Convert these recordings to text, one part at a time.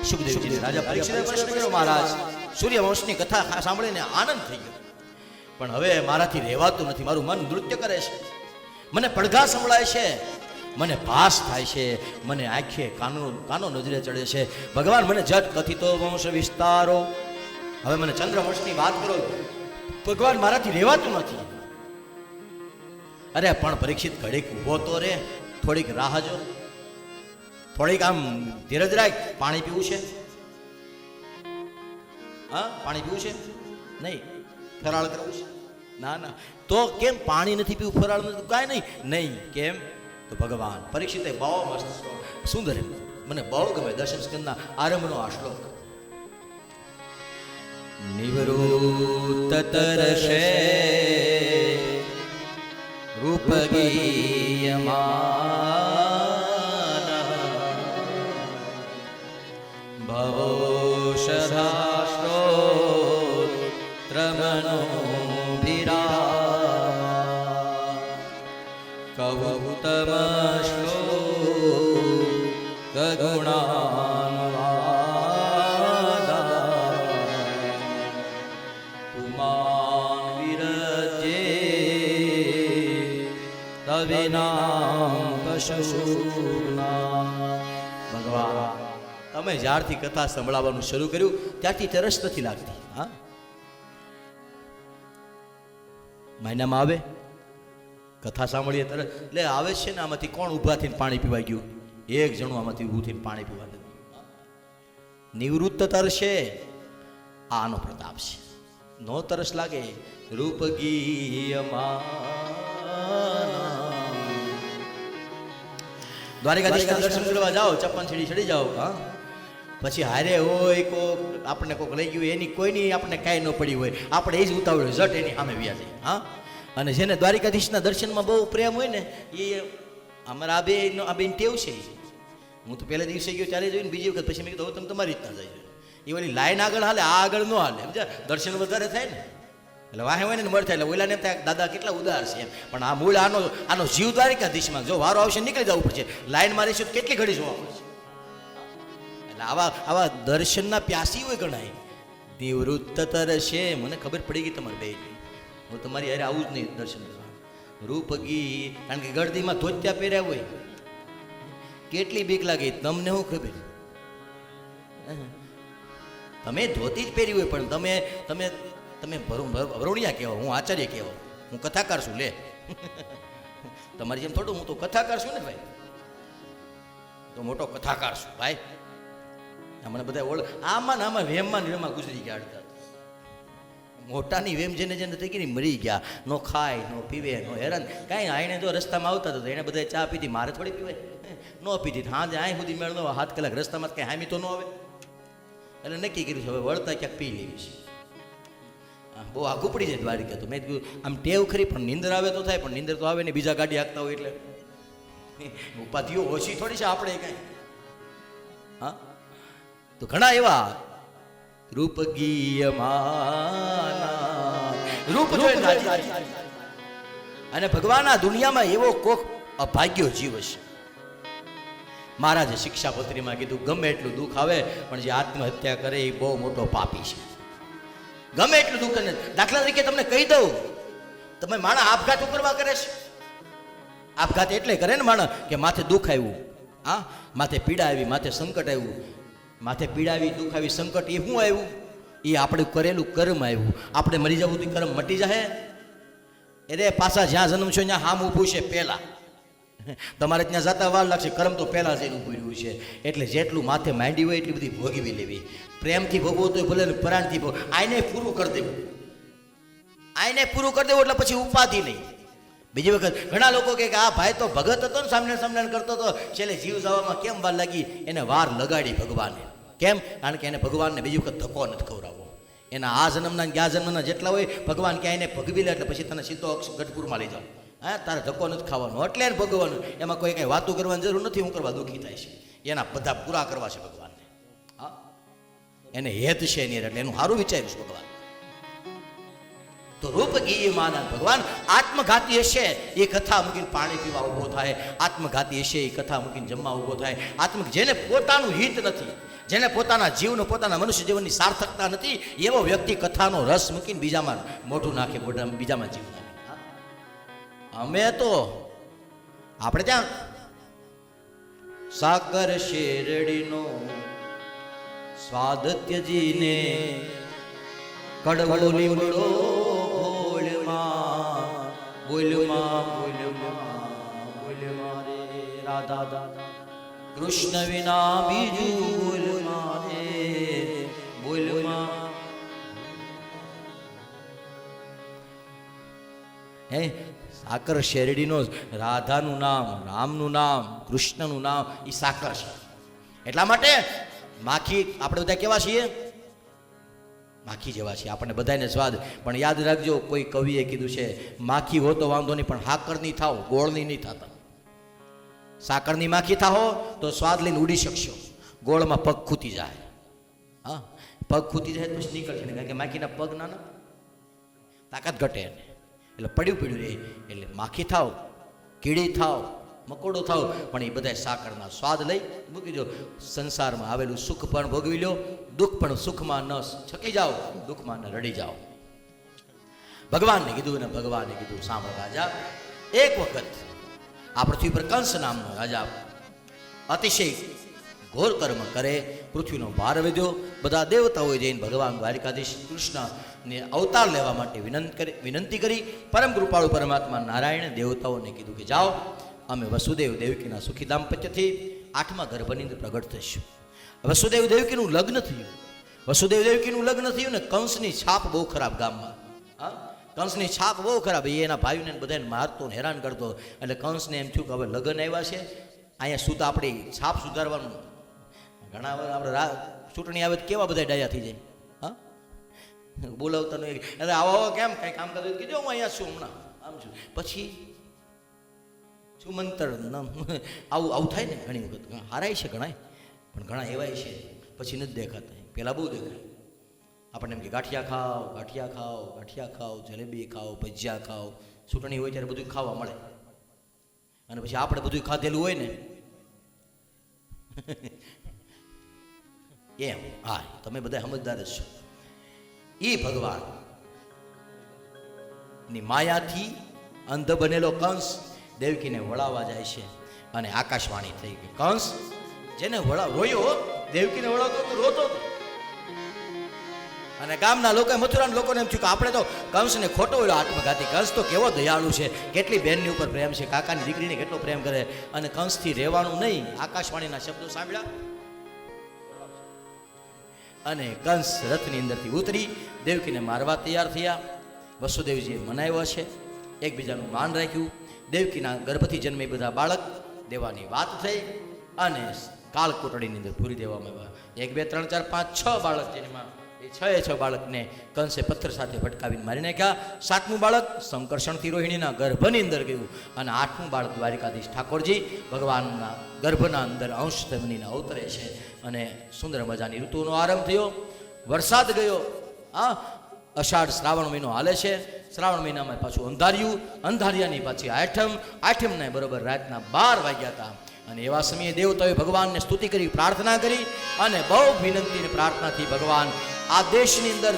સુખદેવજી રાજા પરીક્ષિતે પ્રશ્ન કર્યો, મહારાજ સૂર્યવંશની કથા સાંભળીને આનંદ થઈ ગયો, પણ હવે મારાથી રહેવાતું નથી. મારું મન નૃત્ય કરે છે, મને પડઘા સંભળાય છે, મને ભાસ થાય છે, મને આંખે કાનો નજરે ચડે છે. ભગવાન મને જટ કથિતો વંશ વિસ્તારો, હવે મને ચંદ્રવંશની વાત કરો. ભગવાન મારાથી રહેવાતું નથી. અરે પણ પરીક્ષિત ઘડીક ઊભો તો રે, થોડીક રાહ જો, થોડીક આમ ધીરજ રાખ. પાણી પીવું છે? હા, પાણી પીવું છે? નહીં. ફરાળ કરવું છે? ના ના. તો કેમ પાણી નથી પીવું, ફરાળ નથી? કાંઈ નહીં. નહીં કેમ? તો ભગવાન પરીક્ષિતે બહુ મસ્ત સુંદર, મને બહુ ગમે દર્શન સ્કંદના આરંભનો આ શ્લોક. નિવૃત્ત તરશે રૂપગીયમાન ભવોષધાશ્રો ત્રમનોభిરામ કૌતમશ્લો ગગુણાન્વાદા પુમાન વિરજ્યે તવિનામ પશુના. ભગવાન તમે જ્યારથી કથા સંભળાવવાનું શરૂ કર્યું ત્યારથી તરસ નથી લાગતી. હા, મહિનામાં આવે કથા સાંભળીએ તરત એટલે આવે છે ને. આમાંથી કોણ ઊભા થઈને પાણી પીવા ગયું? એક જણું આમાંથી ઊભું થઈને પાણી પીવા નથી. નિવૃત્ત તરશે, આનો પ્રતાપ છે. નો તરસ લાગે રૂપગીયમાન. દ્વારિકાધીશના દર્શન કરવા જાઓ, ચપ્પન સીડી ચડી જાઓ. હા, પછી હારે હોય કોક, આપણને કોક લઈ ગયું, એની કોઈની આપણને કાંઈ ન પડી હોય, આપણે એ જ ઉતાવળ ઝટ એની સામે વ્યા જાય. હા, અને જેને દ્વારિકાધીશના દર્શનમાં બહુ પ્રેમ હોય ને, એ અમારા આ બેન ટેવ છે. હું તો પહેલા દિવસે ગયો ત્યારે જોઈને બીજી વખત પછી મેં કીધું તમે તમારી રીતના જાય. એ ઓલી લાઈન આગળ હાલે, આ આગળ ન હાલે. સમજ્યા? દર્શન વધારે થાય ને એટલે વાહે હોય ને મળ થાય. એટલે ઓલાને ત્યાં દાદા કેટલા ઉદાર છે એમ. પણ આ મૂળ આનો જીવ દ્વારિકાધીશમાં જો વારો આવશે નીકળી જવું પડશે. લાઈનમાં રહીશું તો કેટલી ઘડી જોવા પડશે. એટલે આવા દર્શનના પ્યાસી હોય ગણાય. નિવૃત્ત તરશે, મને ખબર પડી ગઈ તમારે બે, હું તમારી હારે આવું જ નહીં દર્શન કરવા. રૂપગી, કારણ કે ગળદીમાં ધોત્યા પહેર્યા હોય, કેટલી બીક લાગે તમને શું ખબર. તમે ધોતી જ પહેરી હોય પણ તમે વરુણિયા કહેવો, હું આચાર્ય કહેવો, હું કથાકાર છું. લે તમારી જેમ થોડું, હું તો કથાકાર છું ને ભાઈ, તો મોટો કથાકાર છું ભાઈ. મને બધા આમાં ને આમાં વેમમાં ને વેમમાં ગુજરી ગયા. અડધા મોટાની વેમ જેને થઈ ગઈ મરી ગયા. નો ખાય, નો પીવે, નો હેરાન કાંઈ. આઈને જો રસ્તામાં આવતા હતા એને બધા ચા પીધી, મારે થોડી પીવાય? ન પીધી. હાજે અહીં સુધી મેળ નો 7 કલાક રસ્તામાં કંઈ હામી તો ન આવે. એટલે નક્કી કર્યું છે હવે વળતા ક્યાંક પી લેવી છે. બહુ આઘું પડી જાય દ્વારિકા. તો મેં કીધું આમ ટેવ ખરી, પણ નીંદર આવે તો થાય, પણ નીંદર તો આવે ને બીજા ગાડી હાંકતા હોય એટલે ઉપાધિઓ ઓછી થોડી છે આપણે કાંઈ. હા, તો ઘણા એવા રૂપગીયમાન, રૂપ જોઈને અને ભગવાન આ દુનિયામાં એવો કોક અભાગ્યો જીવ છે. મહારાજે શિક્ષાપત્રીમાં કીધું ગમે એટલું દુઃખ આવે પણ જે આત્મહત્યા કરે એ બહુ મોટો પાપી છે. ગમે એટલું દુઃખ કરે. દાખલા તરીકે તમને કહી દઉં, તમે માણસ આપઘાત કરવા કરે છે. આપઘાત એટલે કરે ને માણસ કે માથે દુઃખ આવ્યું, હા, માથે પીડા આવી, માથે સંકટ આવ્યું. માથે પીડા આવી, દુઃખ આવી, સંકટ, એ શું આવ્યું? એ આપણે કરેલું કર્મ આવ્યું. આપણે મરી જવું તો કર્મ મટી જાય. અરે પાછા જ્યાં જન્મ છો ત્યાં હામ ઊભું છે પહેલા. તમારે ત્યાં જતા વાર લાગશે, કર્મ તો પહેલા જ એનું ઊભું રહ્યું છે. એટલે જેટલું માથે માંડી હોય એટલી બધી ભોગવી લેવી. પ્રેમથી ભોગવો તો ભલે ને પરાણથી ભોગ, આઈને પૂરું કરી દેવું. આઈને પૂરું કરી દેવું એટલે પછી ઉપાધિ નહીં. બીજી વખત ઘણા લોકો કહે કે આ ભાઈ તો ભગત હતો ને, સામને કરતો હતો, છેલ્લે જીવ જવામાં કેમ વાર લાગી? એને વાર લગાડી ભગવાને. કેમ? કારણ કે એને ભગવાનને બીજી વખત ધક્કો નથી ખવડાવવો. એના આ જન્મના ગયા જન્મના જેટલા હોય ભગવાન ક્યાંય એને ભગવી લે એટલે પછી તને સીધો ગઢપુરમાં લઈ જાઓ. હા, તારે ધક્કો નથી ખાવાનો, એટલે એને ભગવાનું. એમાં કોઈ કંઈ વાતો કરવાની જરૂર નથી. હું કરવા દુઃખી થાય છે, એના બધા પૂરા કરવા છે ભગવાનને. હા, એને હેત છે એની એટલે એનું સારું વિચાર્યું છે ભગવાન. તો રૂપ ગીયમાના ભગવાન આત્મઘાતી હશે એ કથા મૂકીને પાણી પીવા ઊભો થાય, આત્મઘાતી હશે એ કથા મૂકીને જમવા ઊભો થાય. જેને પોતાનું હિત નથી, જેને પોતાના જીવનો પોતાના મનુષ્ય જીવનની સાર્થકતા નથી, એવો વ્યક્તિ કથાનો રસ મૂકીને બીજામાં મોઢું નાખે, બીજામાં જીવ નાખે. અમે તો આપણે ત્યાં સાકર શેરડીનો સ્વાદ ત્યજીને કડવો લીમડો બોલમાં રે રાધા દાદા કૃષ્ણ વિના બીજું બોલમાં હે સાકર શેરડીનો રાધાનું નામ, રામનું નામ, કૃષ્ણનું નામ એ સાકર છે. એટલા માટે માખી આપણે બધા કેવા છીએ? માખી જેવા છીએ, આપણને બધાને સ્વાદ. પણ યાદ રાખજો, કોઈ કવિએ કીધું છે માખી હો તો વાંધો નહીં, પણ સાકરની થાવ, ગોળની નહીં થતા. સાકરની માખી થાઓ તો સ્વાદ લઈને ઉડી શકશો, ગોળમાં પગ ખૂતી જાય. હા, પગ ખૂતી જાય પછી નીકળશે ને, કારણ કે માખીના પગ નાના, તાકાત ઘટે એને, એટલે પડ્યું રહે. એટલે માખી થાવ, કીડી થાવ, મકોડો થાવ, પણ એ બધા સાકરના સ્વાદ લઈ મૂકી દો. સંસારમાં આવેલું સુખ પણ ભોગવી લો, દુઃખ પણ સુખમાં ન છકી જાઓ, દુઃખમાં ન રડી જાઓ. ભગવાનને કીધું ને ભગવાને કીધું, સાંભળ રાજા, એક વખત આ પૃથ્વી પર કંસ નામનો રાજા અતિશય ઘોર કર્મ કરે, પૃથ્વીનો ભાર વધ્યો. બધા દેવતાઓએ જઈને ભગવાન દ્વારિકાધીશ કૃષ્ણને અવતાર લેવા માટે વિનંતી કરી. પરમ કૃપાળુ પરમાત્મા નારાયણે દેવતાઓને કીધું કે જાઓ, અમે વસુદેવ દેવકીના સુખી દાંપત્યથી 8મા ગર્ભની અંદર પ્રગટ થઈશું. વસુદેવ દેવકીનું લગ્ન થયું. વસુદેવ દેવકીનું લગ્ન થયું ને કંસની છાપ બહુ ખરાબ ગામમાં. હા, કંસની છાપ બહુ ખરાબ. એ એના ભાઈઓને બધાને મારતો ને હેરાન કરતો. એટલે કંસને એમ થયું કે હવે લગ્ન આવ્યા છે, અહીંયા સુધા આપણી છાપ સુધારવાનું. ઘણા વાર આપણે ચૂંટણી આવે તો કેવા બધા ડાયા થઈ જાય. હા, બોલાવતા નહીં, અરે આવો કેમ કંઈ કામ કરતું કીધું, હું અહીંયા છું હમણાં આમ છું. પછી શું મંતર આવું થાય ને ઘણી વખત. હારાય છે ઘણા, પણ ઘણા એવાય છે પછી નથી દેખાતા. પહેલાં બહુ દેખાય આપણને એમ કે ગાંઠિયા ખાઓ, ગાંઠિયા ખાઓ, ગાંઠિયા ખાઓ, જલેબી ખાઓ, ભજીયા ખાઓ. ચૂંટણી હોય ત્યારે બધું ખાવા મળે, અને પછી આપણે બધું ખાધેલું હોય ને એમ. હા, તમે બધા સમજદાર જ છો. એ ભગવાન ની માયાથી અંધ બનેલો કંસ દેવકીને વળાવવા જાય છે, અને આકાશવાણી થઈ ગઈ. કંસ જેને રોયો, દેવકીને વળાવતો તો રોતો હતો. અને ગામના લોકો, મથુરાના લોકોને એમ થયું કે આપણે તો કંસને ખોટો ઓલો આત્મઘાતી. કંસ તો કેવો દયાળુ છે, કેટલી બહેનની ઉપર પ્રેમ છે, કાકાની દીકરીને કેટલો પ્રેમ કરે, અને કંસથી રહેવાનું નહીં. આકાશવાણીના શબ્દો સાંભળ્યા અને કંસ રથની અંદરથી ઉતરી દેવકીને મારવા તૈયાર થયા. વસુદેવજીએ મનાવ્યો છે, એકબીજાનું માન રાખ્યું. દેવકીના ગર્ભથી જન્મે બધા બાળક દેવાની વાત થઈ, અને કાળકોટડીની અંદર પૂરી દેવામાં આવ્યા. 1 2 3 4 5 6 બાળક જેમાં એ 6 બાળકને કંસે પથ્થર સાથે ભટકાવીને મારી નાખ્યા. 7મું બાળક સંકર્ષણથી રોહિણીના ગર્ભની અંદર ગયું, અને 8મું બાળક દ્વારિકાધીશ ઠાકોરજી ભગવાનના ગર્ભના અંદર અંશ બનીને અવતરે છે. અને સુંદર મજાની ઋતુનો આરંભ થયો, વરસાદ ગયો. હા, અષાઢ શ્રાવણ મહિનો હાલે છે. શ્રાવણ મહિનામાં પાછું અંધાર્યું, અંધારિયાની પાછી આઠમને બરોબર રાતના 12 વાગ્યા હતા. અને એવા સમયે દેવતાઓએ ભગવાનને સ્તુતિ કરી, પ્રાર્થના કરી, અને બહુ વિનંતી પ્રાર્થનાથી ભગવાન આ દેશની અંદર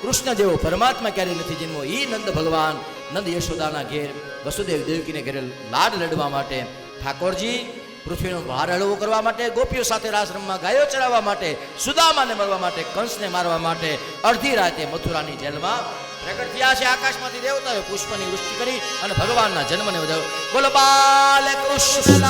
કૃષ્ણ જેવો પરમાત્મા ક્યારેય નથી જન્મો. એ નંદ ભગવાન નંદ યશોદાના ઘેર વસુદેવ દેવકીને ઘેરે લાડ લડવા માટે, ઠાકોરજી પૃથ્વીનો ભાર હળવો કરવા માટે, ગોપીઓ સાથે રાસ રમવા, ગાયો ચરાવવા માટે, સુદામાને મરવા માટે, કંસને મારવા માટે અડધી રાતે મથુરાની જેલમાં પ્રગટ થયા છે. આકાશમાંથી દેવતાઓએ પુષ્પની વૃષ્ટિ કરી અને ભગવાનના જન્મને વધાવ્યો. બોલો બાલ કૃષ્ણ.